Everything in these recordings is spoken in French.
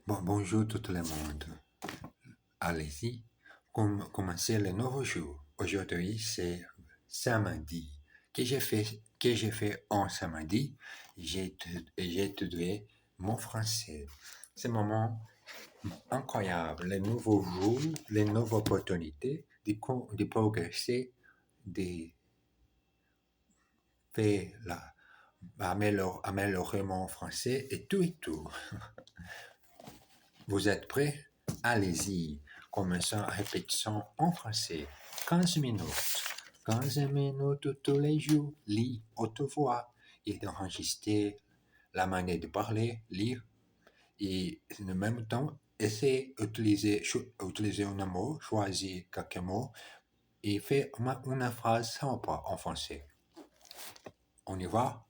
Bonjour tout le monde. Allez-y, commencez le nouveau jour. Aujourd'hui, c'est samedi. Que j'ai fait en samedi? J'ai étudié mon français. C'est un moment incroyable. Les nouveaux jours, les nouvelles opportunités de progresser, de faire améliorer mon français et tout et tout. Vous êtes prêts? Allez-y. Commençons la répétition en français. 15 minutes. 15 minutes tous les jours. Lis, haute voix. Et d'enregistrer la manière de parler, lire. Et en même temps, essayez d'utiliser un mot, choisir quelques mots et faire une phrase simple en français. On y va?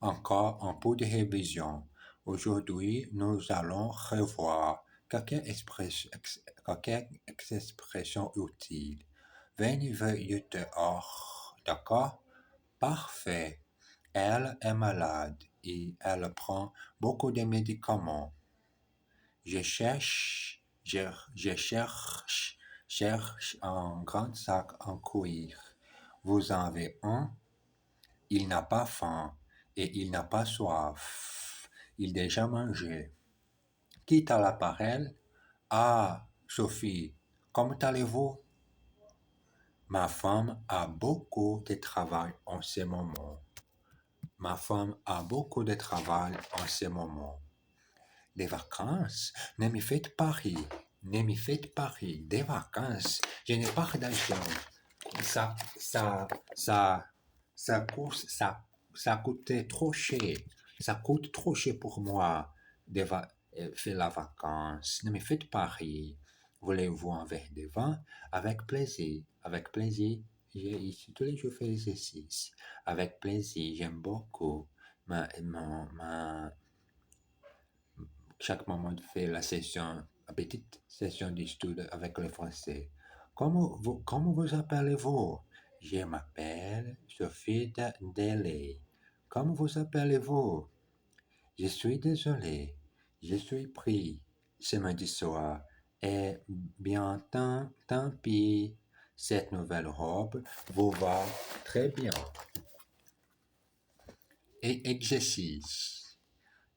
Encore un peu de révision. Aujourd'hui, nous allons revoir quelques expressions utiles. Venez dehors, d'accord? Parfait. Elle est malade et elle prend beaucoup de médicaments. Je cherche un grand sac en cuir. Vous en avez un? Il n'a pas faim et il n'a pas soif. Il a déjà mangé. Quitte à l'appareil. Ah, Sophie, comment allez-vous? Ma femme a beaucoup de travail en ce moment. Ma femme a beaucoup de travail en ce moment. Des vacances? Ne me faites pas rire. Ne me faites pas rire. Des vacances? Je n'ai pas d'argent. Ça coûtait trop cher. Ça coûte trop cher pour moi de faire la vacance. Ne me faites pas rire. Voulez-vous un verre de vin? Avec plaisir. Avec plaisir. J'ai ici tous les jours fait l'exercice. Avec plaisir. J'aime beaucoup chaque moment de faire la petite session d'étude avec le français. Comment vous appelez-vous? Je m'appelle Sophie Delay. Comment vous appelez-vous? Je suis désolé. Je suis pris samedi soir. Et bien, tant pis. Cette nouvelle robe vous va très bien. Et exercice.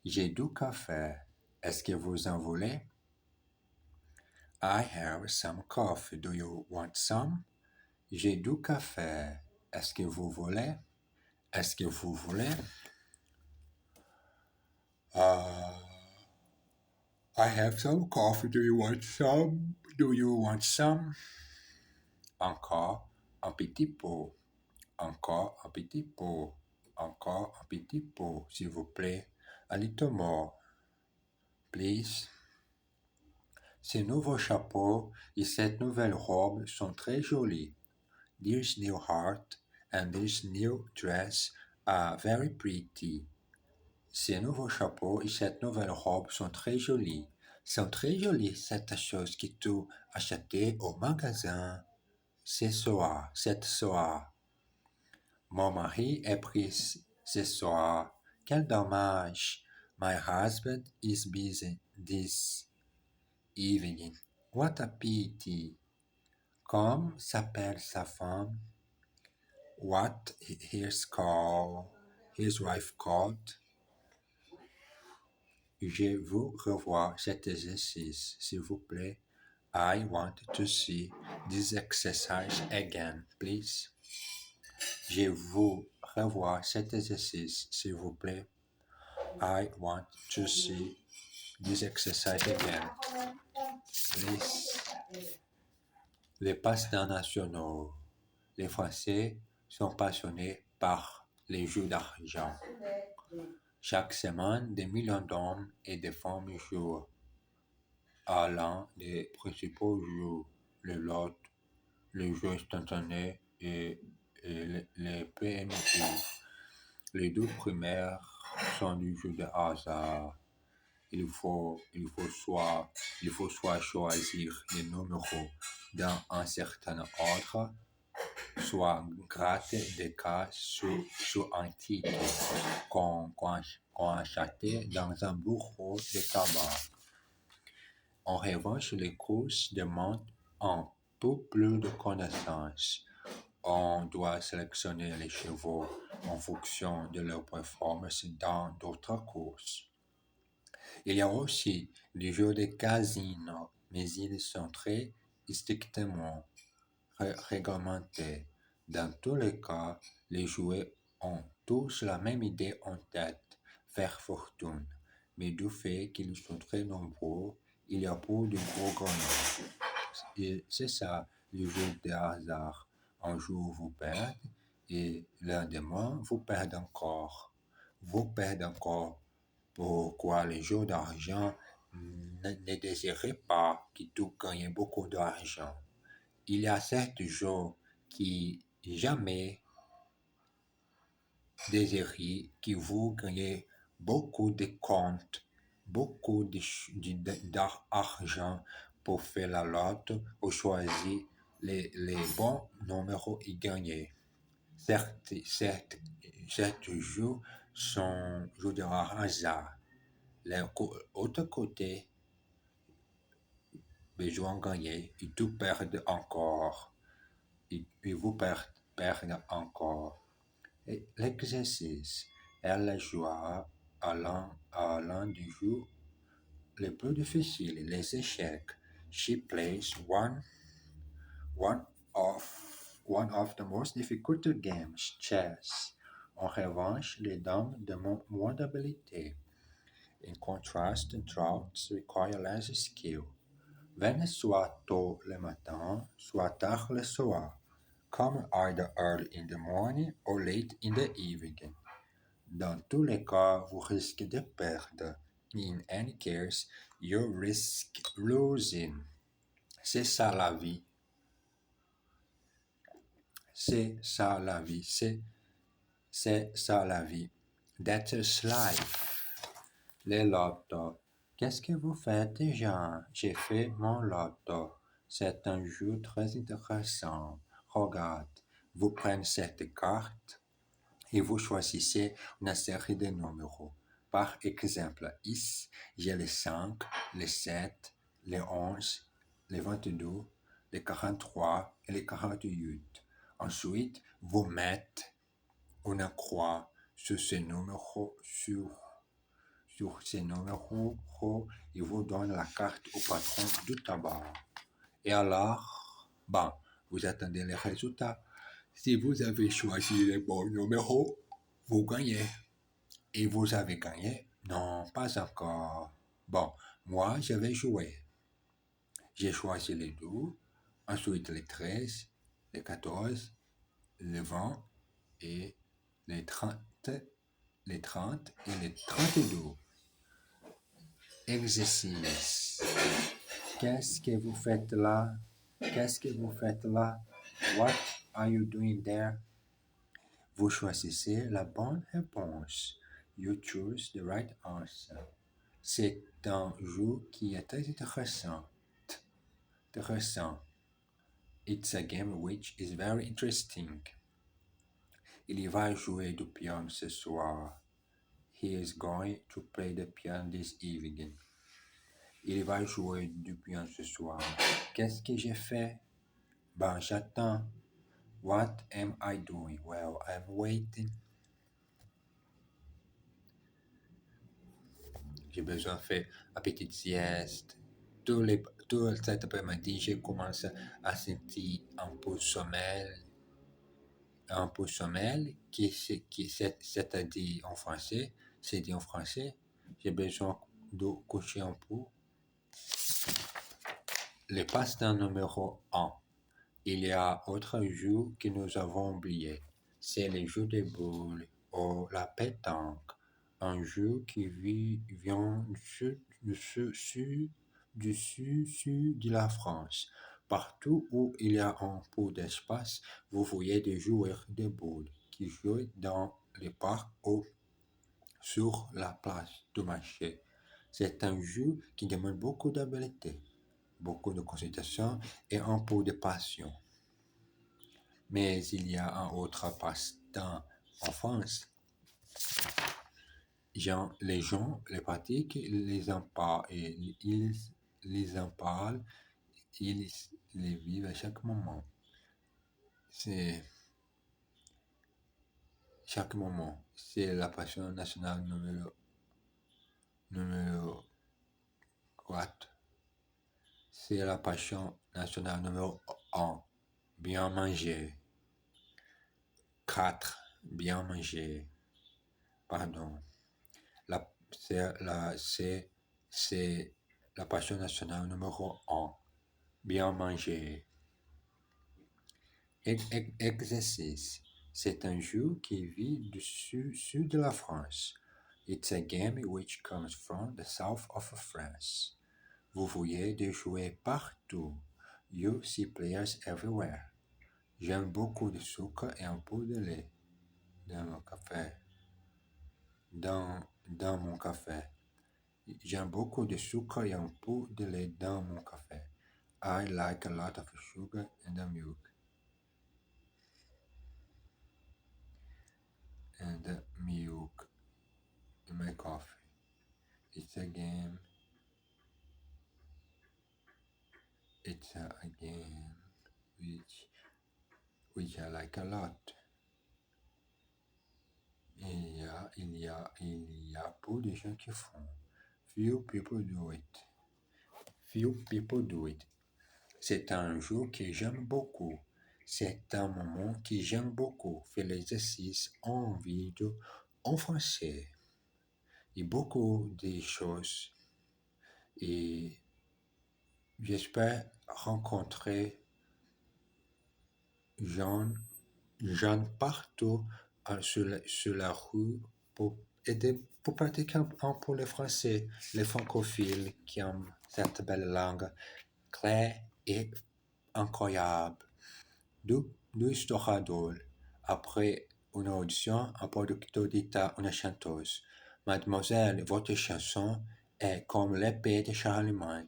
J'ai du café. Est-ce que vous en voulez? I have some coffee. Do you want some? J'ai du café. Est-ce que vous voulez? Est-ce que vous voulez? I have some coffee. Do you want some? Do you want some? Encore un petit peu. Encore un petit peu. Encore un petit peu, s'il vous plaît. A little more. Please. Ces nouveaux chapeaux et cette nouvelle robe sont très jolis. This new heart and this new dress are very pretty. Ces nouveaux chapeaux et cette nouvelle robe sont très jolis. Sont très jolies cette chose que tu as achetée au magasin cette soir. Mon mari est pris ce soir. Quel dommage. My husband is busy this evening. What a pity. Comme s'appelle sa femme? What his wife called? Je veux revoir cet exercice, s'il vous plaît. I want to see this exercise again, please. Je veux revoir cet exercice, s'il vous plaît. I want to see this exercise again, please. Les passe-temps nationaux. Les Français sont passionnés par les jeux d'argent. Chaque semaine, des millions d'hommes et de femmes jouent à l'un des principaux jeux, le lot, le jeu instantané et les PMU. Les deux primaires sont du jeu de hasard. Il faut soit choisir des numéros dans un certain ordre, soit gratte des cas sur un titre qu'on achetait dans un bureau de tabac. En revanche, les courses demandent un peu plus de connaissances. On doit sélectionner les chevaux en fonction de leur performance dans d'autres courses. Il y a aussi les jeux de casino, mais ils sont très strictement réglementés. Dans tous les cas, les joueurs ont tous la même idée en tête, faire fortune. Mais du fait qu'ils sont très nombreux, il y a peu de gros gagnants. Et c'est ça, le jeu de hasard. Un jour, vous perdez et le lendemain, vous perdez encore. Vous perdez encore. Pourquoi les jeux d'argent ne désirez pas que tout gagne beaucoup d'argent? Il y a certains jeux qui jamais désirent que vous gagnez beaucoup de comptes, beaucoup d'argent pour faire la lotte ou choisir les bons numéros et gagner. Certes jeux sont jeux de hasard. L'autre côté, les joueurs gagnent et tout perdent encore. Et vous perdez encore. Et l'exercice est la joie à l'un des jeux les plus difficiles, les échecs. She plays one of, one of the most difficult games, chess. En revanche, les dames demandent moins d'habileté. In contrast, draughts require less skill. Venez soit tôt le matin, soit tard le soir. Come either early in the morning or late in the evening. Dans tous les cas, vous risquez de perdre. In any case, you risk losing. C'est ça la vie. C'est ça la vie. C'est ça la vie. That's life. Les lotos. Qu'est-ce que vous faites, Jean? J'ai fait mon loto. C'est un jeu très intéressant. Regarde, vous prenez cette carte et vous choisissez une série de numéros. Par exemple, ici, j'ai les 5, les 7, les 11, les 22, les 43 et les 48. Ensuite, vous mettez une croix sur ces numéros, sur ces numéros, il vous donne la carte au patron du tabac. Et alors, vous attendez les résultats. Si vous avez choisi les bons numéros, vous gagnez. Et vous avez gagné? Non, pas encore. Bon, moi, je vais jouer. J'ai choisi les 12, ensuite les 13, les 14, les 20 et les 30, les 30 et les 32. Exercice. Qu'est-ce que vous faites là? Qu'est-ce que vous faites là? What are you doing there? Vous choisissez la bonne réponse. You choose the right answer. C'est un jeu qui est très intéressant. It's a game which is very interesting. Il va jouer du piano ce soir. He is going to play the piano this evening. Il va jouer du piano ce soir. Qu'est-ce que j'ai fait? J'attends. What am I doing? Well, I'm waiting. J'ai besoin de faire une petite sieste. Tout cet après-midi, je commence à sentir un peu sommeil, c'est-à-dire en français, c'est dit en français, j'ai besoin de coucher un peu. Le passe-temps numéro 1. Il y a autre jeu que nous avons oublié. C'est le jeu de boules ou la pétanque. Un jeu qui vient du sud de la France. Partout où il y a un peu d'espace, vous voyez des joueurs de boules qui jouent dans les parcs ou sur la place du marché. C'est un jeu qui demande beaucoup d'habileté, beaucoup de concentration et un peu de passion. Mais il y a un autre passe-temps en France. Les gens les pratiquent, ils les en parlent, et ils les en parlent, ils les vivent à chaque moment. C'est chaque moment. C'est la passion nationale numéro 4. C'est la passion nationale numéro 1. Bien manger. 4. Bien manger. Pardon. C'est la passion nationale numéro 1. Bien manger. Exercice. C'est un jeu qui vit du sud de la France. It's a game which comes from the south of France. Vous voyez des jouets partout. You see players everywhere. J'aime beaucoup de sucre et un peu de lait dans mon café. Dans mon café. J'aime beaucoup de sucre et un peu de lait dans mon café. I like a lot of sugar in the milk. And the milk in my coffee. It's a game. It's a game which I like a lot. Il y a peu de gens qui font. Few people do it. Few people do it. C'est un jeu que j'aime beaucoup. C'est un moment que j'aime beaucoup. Faire l'exercice en vidéo en français. Et beaucoup de choses. Et j'espère rencontrer gens partout sur la rue pour aider, pour pratiquer un peu le français, les francophiles qui aiment cette belle langue claire et incroyable. Deux histoires drôles. Après une audition, un producteur dit à une chanteuse: Mademoiselle, votre chanson est comme l'épée de Charlemagne.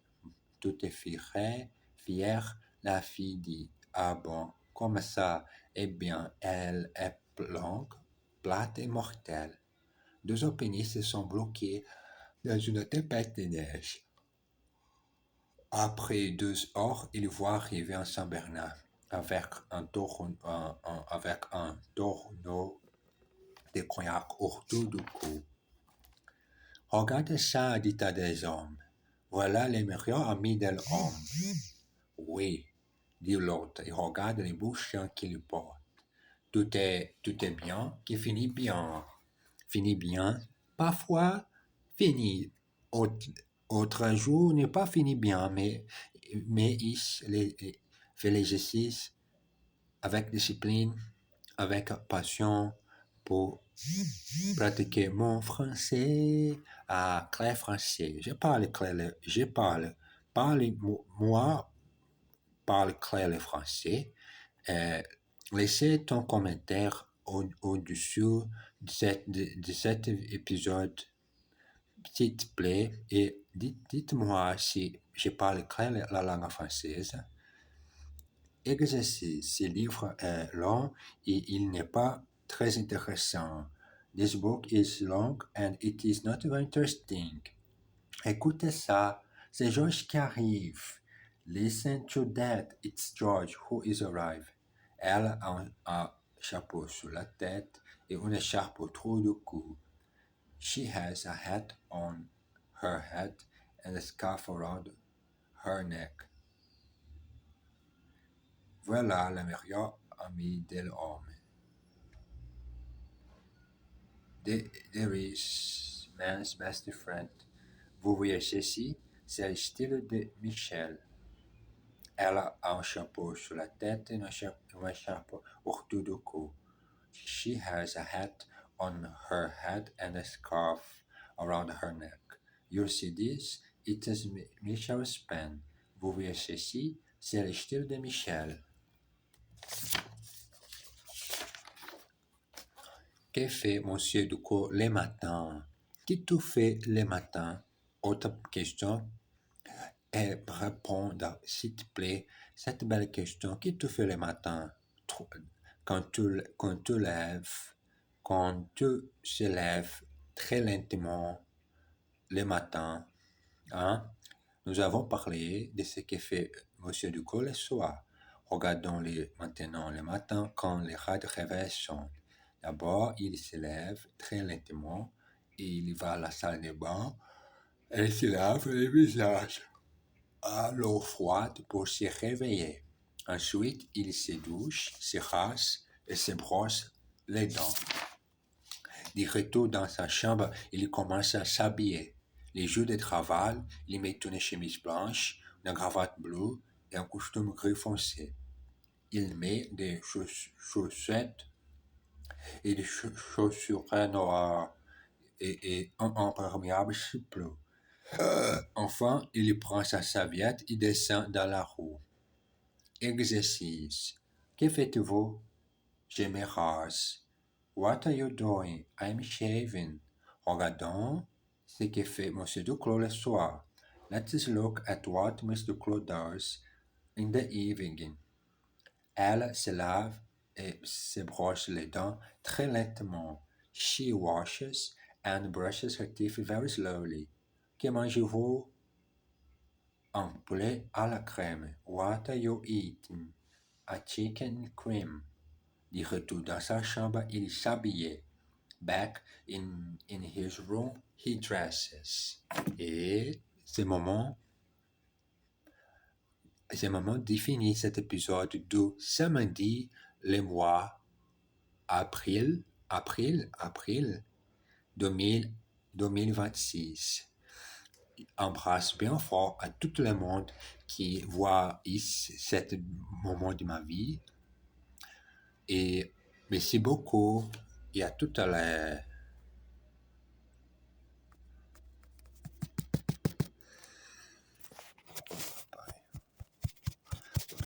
Tout est fière. La fille dit: Ah bon, comme ça? Eh bien, elle est longue, plate et mortelle. Deux alpinistes sont bloqués dans une tempête de neige. Après 2 heures, ils voient arriver un Saint-Bernard avec un tonneau de cognac autour du cou. Regarde ça, dit à des hommes. Voilà les meilleurs amis de l'homme. Oui, dit l'autre, et regarde les bouchons qu'il porte. Tout est bien qui finit bien. Finit bien, parfois finit. Autre jour n'est pas fini bien, mais il fait l'exercice avec discipline, avec passion pour pratiquer mon français à clair français. Moi, parle clair le français. Laissez ton commentaire au-dessus de cet épisode, s'il te plaît, et dites-moi si je parle clair la langue française. Exercice, ce livre est long et il n'est pas très intéressant. This book is long and it is not very interesting. Écoutez ça, c'est George qui arrive. Listen to that, it's George who is arrived. Elle a un chapeau sur la tête et une écharpe autour du cou. She has a hat on her head and a scarf around her neck. Voilà le meilleur ami de l'homme. There is man's best friend. Vous voyez ceci, c'est le style de Michel. Elle a un chapeau sur la tête et une écharpe autour du cou. She has a hat on her head and a scarf around her neck. You see this? It is Michel's pen. Vous voyez ceci? C'est le style de Michel. Que fait Monsieur Ducos les matins? Qu'est-ce que tu fais les matins? Autre question. Et répondre, s'il te plaît, cette belle question. Qu'est-ce que tu fais les matins? quand tu lèves, quand tu se lèves très lentement le matin, hein, nous avons parlé de ce que fait Monsieur Duclos le soir. Regardons maintenant le matin quand les rats de réveil sont. D'abord, il se lève très lentement et il va à la salle de bain et il se lave le visage à l'eau froide pour se réveiller. Ensuite, il se douche, se rase et se brosse les dents. De retour dans sa chambre, il commence à s'habiller. Les jours de travail, il met une chemise blanche, une cravate bleue et un costume gris foncé. Il met des chaussettes et des chaussures noires et un imperméable bleu. Enfin, il prend sa serviette et descend dans la rue. Exercice. Que faites-vous? Je me rase. What are you doing? I'm shaving. Regardons ce que fait Monsieur Duclos le soir. Let's look at what Mr. Duclos does in the evening. Elle se lave et se brosse les dents très lentement. She washes and brushes her teeth very slowly. Que mangez-vous? Un poulet à la crème. What are you eating? A chicken and cream. De retour dans sa chambre, il s'habillait. Back in his room, he dresses. Et ce moment définit cet épisode du samedi, le mois avril 2026. Embrasse bien fort à tout le monde qui voit ce moment de ma vie. Et merci beaucoup et à tout à l'heure.